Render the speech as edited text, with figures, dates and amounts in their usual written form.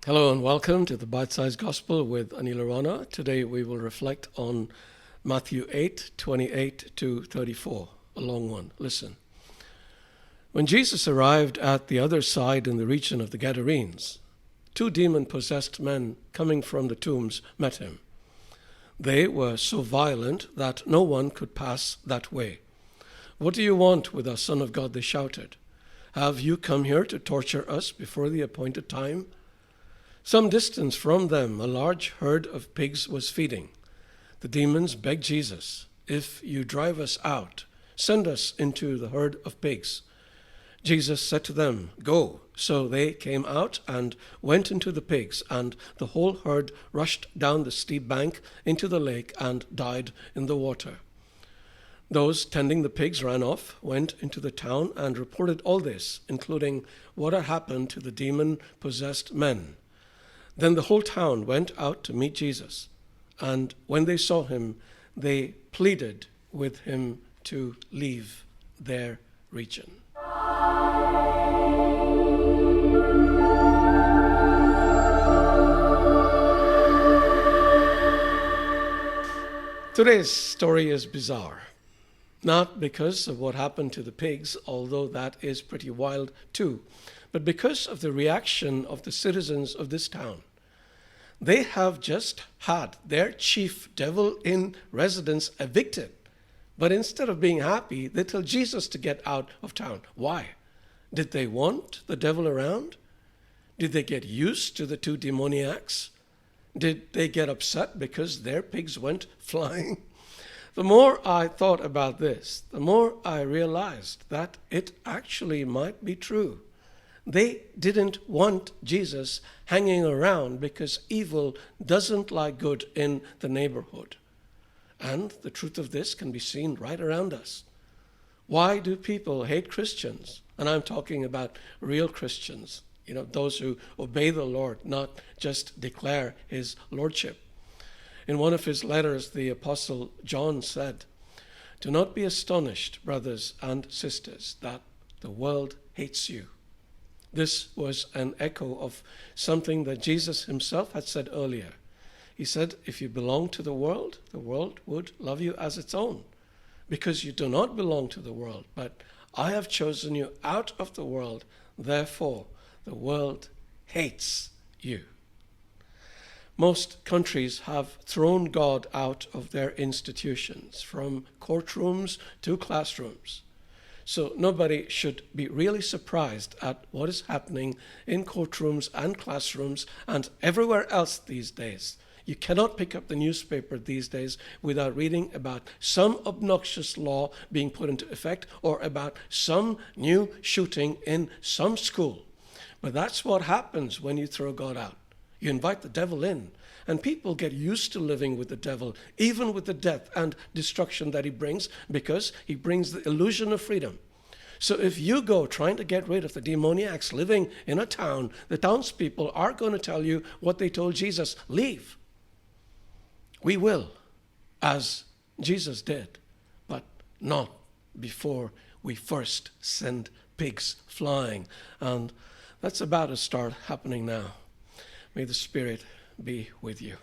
Hello and welcome to the Bite-Sized Gospel with Aneel Aranha. Today we will reflect on Matthew 8:28 to 34, a long one. Listen. When Jesus arrived at the other side in the region of the Gadarenes, two demon-possessed men coming from the tombs met him. They were so violent that no one could pass that way. "What do you want with us, Son of God?" they shouted. "Have you come here to torture us before the appointed time?" Some distance from them, a large herd of pigs was feeding. The demons begged Jesus, "If you drive us out, send us into the herd of pigs." Jesus said to them, "Go." So they came out and went into the pigs, and the whole herd rushed down the steep bank into the lake and died in the water. Those tending the pigs ran off, went into the town, and reported all this, including what had happened to the demon-possessed men. Then the whole town went out to meet Jesus, and when they saw him, they pleaded with him to leave their region. Today's story is bizarre, not because of what happened to the pigs, although that is pretty wild too, but because of the reaction of the citizens of this town. They have just had their chief devil in residence evicted, but instead of being happy, they tell Jesus to get out of town. Why? Did they want the devil around? Did they get used to the two demoniacs? Did they get upset because their pigs went flying? The more I thought about this, the more I realized that it actually might be true. They didn't want Jesus hanging around because evil doesn't like good in the neighborhood. And the truth of this can be seen right around us. Why do people hate Christians? And I'm talking about real Christians, those who obey the Lord, not just declare his lordship. In one of his letters, the Apostle John said, "Do not be astonished, brothers and sisters, that the world hates you." This was an echo of something that Jesus himself had said earlier. He said, if you belong to the world would love you as its own, because you do not belong to the world, but I have chosen you out of the world, therefore the world hates you. Most countries have thrown God out of their institutions, from courtrooms to classrooms. So nobody should be really surprised at what is happening in courtrooms and classrooms and everywhere else these days. You cannot pick up the newspaper these days without reading about some obnoxious law being put into effect or about some new shooting in some school. But that's what happens when you throw God out. You invite the devil in, and people get used to living with the devil, even with the death and destruction that he brings, because he brings the illusion of freedom. So if you go trying to get rid of the demoniacs living in a town, the townspeople are going to tell you what they told Jesus: leave. We will, as Jesus did, but not before we first send pigs flying. And that's about to start happening now. May the Spirit be with you.